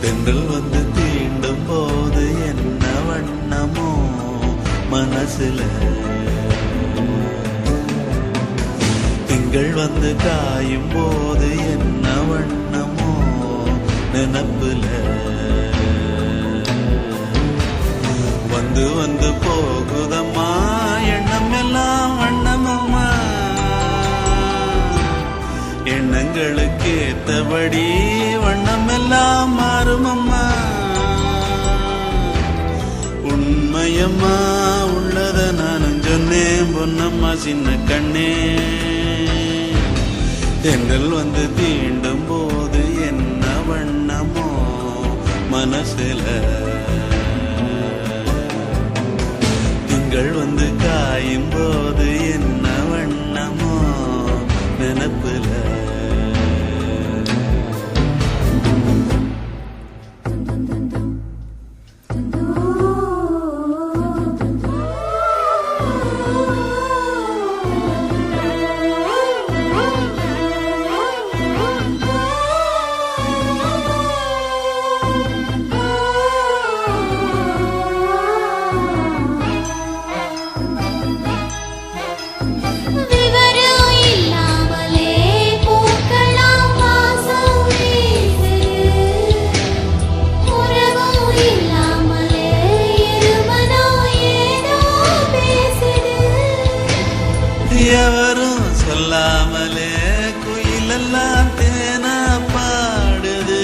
தென்றல் வந்து தீண்டும் போது என்ன வண்ணமோ மனசுல, திங்கள் வந்து காயும் போது என்ன வண்ணமோ நினப்புல, வந்து வந்து போகுதம்மா எண்ணம் எல்லாம் வண்ணமம்மா, எண்ணங்களுக்கு ஏத்தபடி வண்ணம் எல்லாம் மாறுமம்மா. உண்மையம்மா உள்ளத நானும் சொன்னேன் பொன்னம்மா சின்ன கண்ணே, தென்றல் வந்து தீண்டும் போது என்ன வண்ணமோ மனசுல, திங்கள் வந்து காயும் போது என்ன வண்ணமோ நினப்புல. எவரும் சொல்லாமலே குயிலெல்லாம் தேனா பாடுது,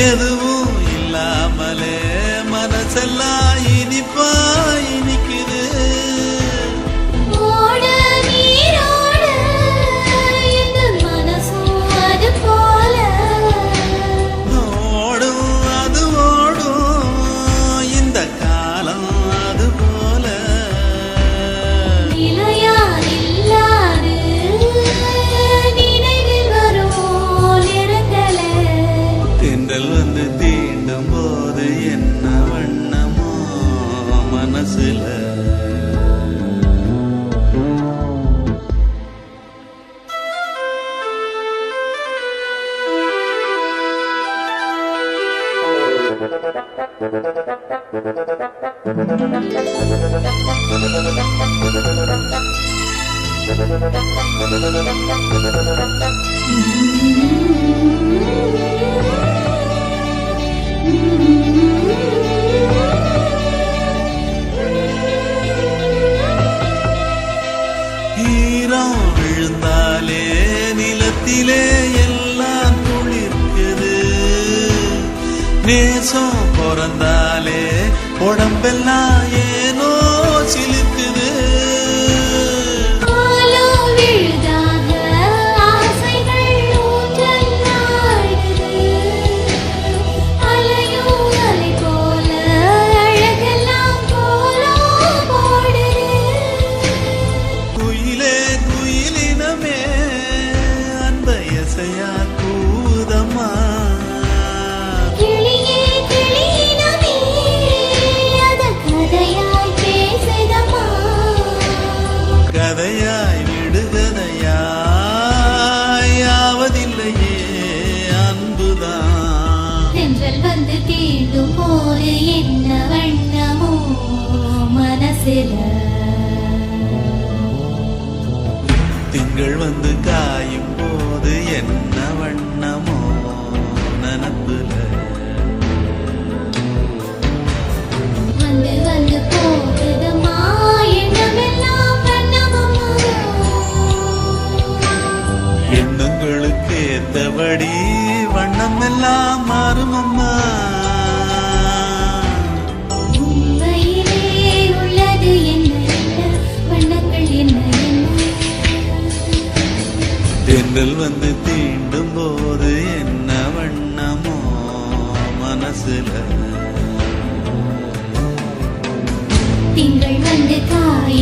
எதுவும் இல்லாமலே மனசெல்லாம் இனிப்பா இனிக்குது. வந்து தீண்டும் போது என்ன வண்ணமோ மனசுல, ஈரம் விழுந்தாலே நிலத்திலே எல்லாம் துளிர்க்குது, நேசம் பிறந்தாலே உடம்பெல்லாம் ஏனோ சிலிர்க்குது. கதையாய் விடுகதையாய் ஆவதில்லையே அன்புதான், தென்றல் வந்து தீண்டும் போது என்ன வண்ணமோ மனசுல, திங்கள் வந்து காயும் போது என்ன வண்ணமோ நினப்புல, வந்து வந்து போகுதம்மா எண்ணமெல்லாம் வண்ணமம்மா, எண்ணங்களுக்கு ஏத்தபடி வண்ணம் எல்லாம் மாறுமம்மா. உண்மையிலே உள்ளது என்ன வண்ணங்கள் என்ன என்ன, தென்றல் வந்து தீண்டும் போது என்ன வண்ணமோ மனசுல திங்கள் வந்து காயும்